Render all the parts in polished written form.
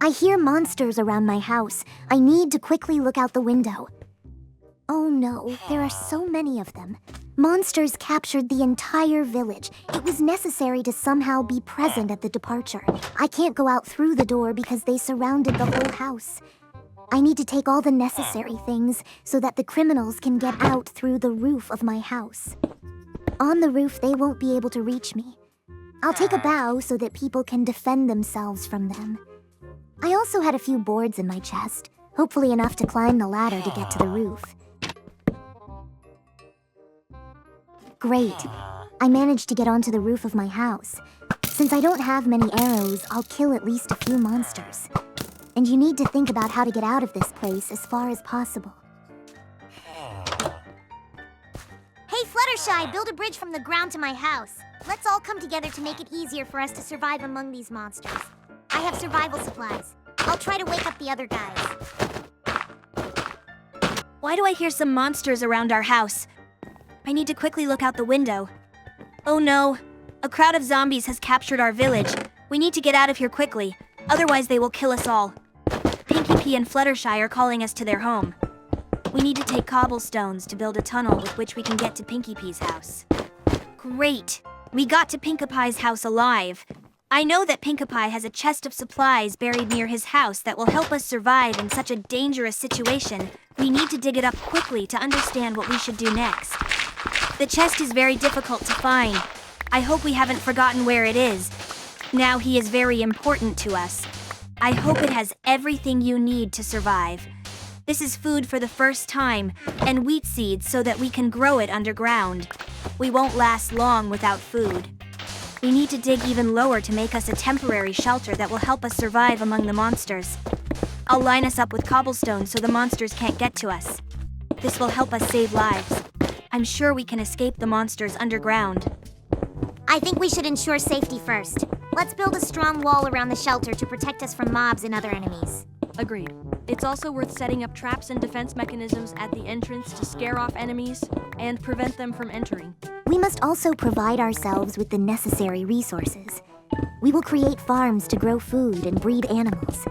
I hear monsters around my house. I need to quickly look out the window. Oh no, there are so many of them. Monsters captured the entire village. It was necessary to somehow be present at the departure. I can't go out through the door because they surrounded the whole house. I need to take all the necessary things so that the criminals can get out through the roof of my house. On the roof, they won't be able to reach me. I'll take a bow so that people can defend themselves from them. I also had a few boards in my chest, hopefully enough to climb the ladder to get to the roof. Great. I managed to get onto the roof of my house. Since I don't have many arrows, I'll kill at least a few monsters. And you need to think about how to get out of this place as far as possible. Hey Fluttershy, build a bridge from the ground to my house. Let's all come together to make it easier for us to survive among these monsters. I have survival supplies. I'll try to wake up the other guys. Why do I hear some monsters around our house? I need to quickly look out the window. Oh no, a crowd of zombies has captured our village. We need to get out of here quickly, otherwise they will kill us all. Pinkie and Fluttershy are calling us to their home. We need to take cobblestones to build a tunnel with which we can get to Pinkie's house. Great! We got to Pinkie's house alive. I know that Pinkie has a chest of supplies buried near his house that will help us survive in such a dangerous situation. We need to dig it up quickly to understand what we should do next. The chest is very difficult to find. I hope we haven't forgotten where it is. Now he is very important to us. I hope it has everything you need to survive. This is food for the first time, and wheat seeds so that we can grow it underground. We won't last long without food. We need to dig even lower to make us a temporary shelter that will help us survive among the monsters. I'll line us up with cobblestone so the monsters can't get to us. This will help us save lives. I'm sure we can escape the monsters underground. I think we should ensure safety first. Let's build a strong wall around the shelter to protect us from mobs and other enemies. Agreed. It's also worth setting up traps and defense mechanisms at the entrance to scare off enemies and prevent them from entering. We must also provide ourselves with the necessary resources. We will create farms to grow food and breed animals.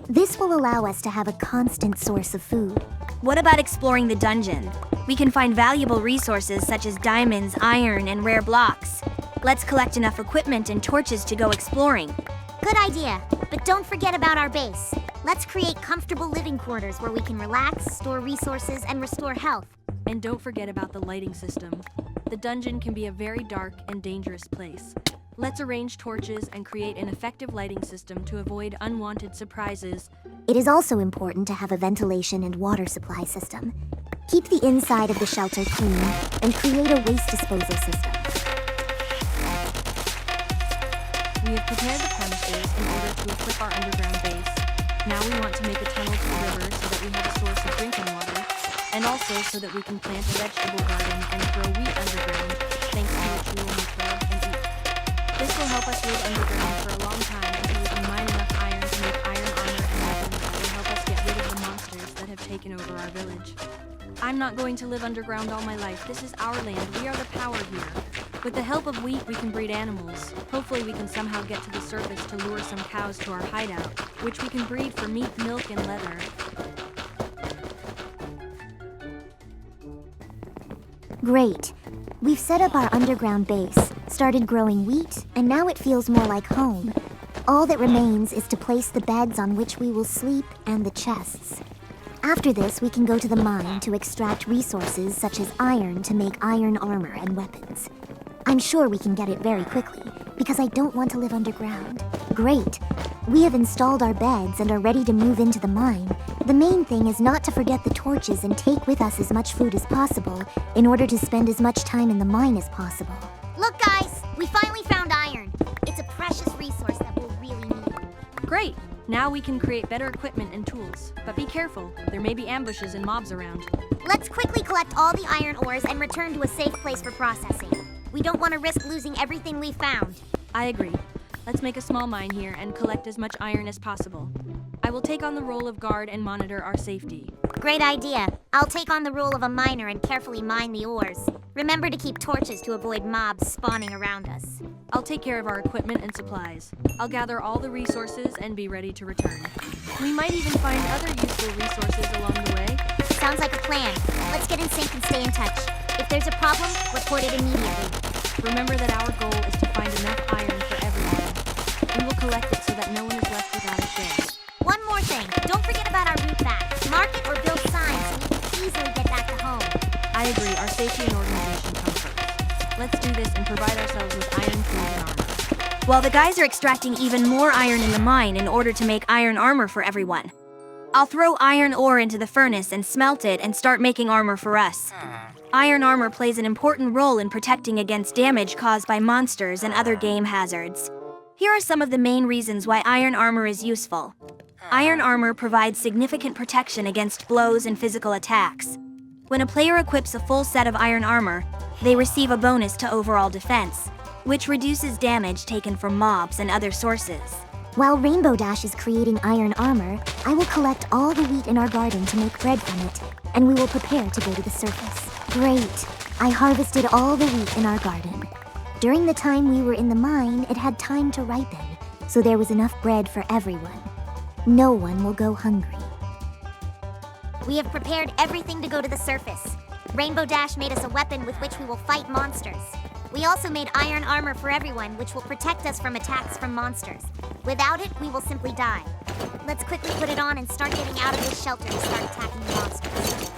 This will allow us to have a constant source of food. What about exploring the dungeon? We can find valuable resources such as diamonds, iron, and rare blocks. Let's collect enough equipment and torches to go exploring. Good idea, but don't forget about our base. Let's create comfortable living quarters where we can relax, store resources, and restore health. And don't forget about the lighting system. The dungeon can be a very dark and dangerous place. Let's arrange torches and create an effective lighting system to avoid unwanted surprises. It is also important to have a ventilation and water supply system. Keep the inside of the shelter clean and create a waste disposal system. We have prepared the premises in order to equip our underground base. Now we want to make a tunnel to the river so that we have a source of drinking water, and also so that we can plant a vegetable garden and grow wheat underground, thanks to which we will make bread and eat. This will help us live underground for a long time until we can mine enough iron to make iron armor and weapons that will help us get rid of the monsters that have taken over our village. I'm not going to live underground all my life. This is our land. We are the power here. With the help of wheat, we can breed animals. Hopefully we can somehow get to the surface to lure some cows to our hideout, which we can breed for meat, milk, and leather. Great. We've set up our underground base, started growing wheat, and now it feels more like home. All that remains is to place the beds on which we will sleep and the chests. After this, we can go to the mine to extract resources such as iron to make iron armor and weapons. I'm sure we can get it very quickly, because I don't want to live underground. Great! We have installed our beds and are ready to move into the mine. The main thing is not to forget the torches and take with us as much food as possible in order to spend as much time in the mine as possible. Look guys, we finally found iron. It's a precious resource that we'll really need. Great! Now we can create better equipment and tools. But be careful, there may be ambushes and mobs around. Let's quickly collect all the iron ores and return to a safe place for processing. We don't want to risk losing everything we found. I agree. Let's make a small mine here and collect as much iron as possible. I will take on the role of guard and monitor our safety. Great idea. I'll take on the role of a miner and carefully mine the ores. Remember to keep torches to avoid mobs spawning around us. I'll take care of our equipment and supplies. I'll gather all the resources and be ready to return. We might even find other useful resources along the way. Sounds like a plan. Let's get in sync and stay in touch. If there's a problem, report it immediately. Remember that our goal is to find enough iron for everyone. We will collect it so that no one is left without a share. One more thing. Don't forget about our route back. Mark it or build signs so we can easily get back to home. I agree, our safety and organization come first. Let's do this and provide ourselves with iron tools and armor. While the guys are extracting even more iron in the mine in order to make iron armor for everyone. I'll throw iron ore into the furnace and smelt it and start making armor for us. Iron armor plays an important role in protecting against damage caused by monsters and other game hazards. Here are some of the main reasons why iron armor is useful. Iron armor provides significant protection against blows and physical attacks. When a player equips a full set of iron armor, they receive a bonus to overall defense, which reduces damage taken from mobs and other sources. While Rainbow Dash is creating iron armor, I will collect all the wheat in our garden to make bread from it, and we will prepare to go to the surface. Great! I harvested all the wheat in our garden. During the time we were in the mine, it had time to ripen, so there was enough bread for everyone. No one will go hungry. We have prepared everything to go to the surface. Rainbow Dash made us a weapon with which we will fight monsters. We also made iron armor for everyone, which will protect us from attacks from monsters. Without it, we will simply die. Let's quickly put it on and start getting out of this shelter to start attacking the monsters.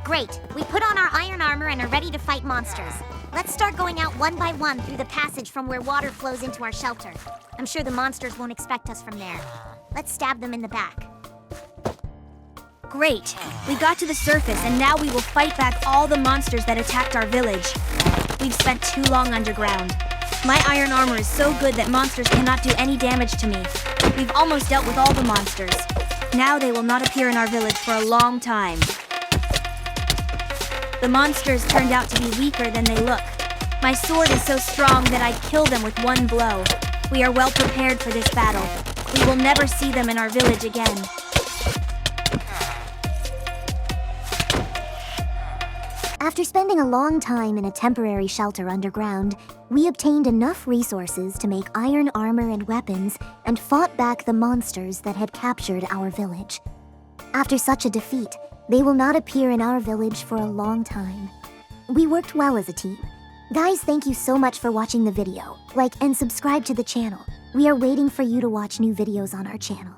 Great! We put on our iron armor and are ready to fight monsters. Let's start going out one by one through the passage from where water flows into our shelter. I'm sure the monsters won't expect us from there. Let's stab them in the back. Great! We got to the surface and now we will fight back all the monsters that attacked our village. We've spent too long underground. My iron armor is so good that monsters cannot do any damage to me. We've almost dealt with all the monsters. Now they will not appear in our village for a long time. The monsters turned out to be weaker than they look. My sword is so strong that I kill them with one blow. We are well prepared for this battle. We will never see them in our village again. After spending a long time in a temporary shelter underground, we obtained enough resources to make iron armor and weapons and fought back the monsters that had captured our village. After such a defeat, they will not appear in our village for a long time. We worked well as a team. Guys, thank you so much for watching the video. Like and subscribe to the channel. We are waiting for you to watch new videos on our channel.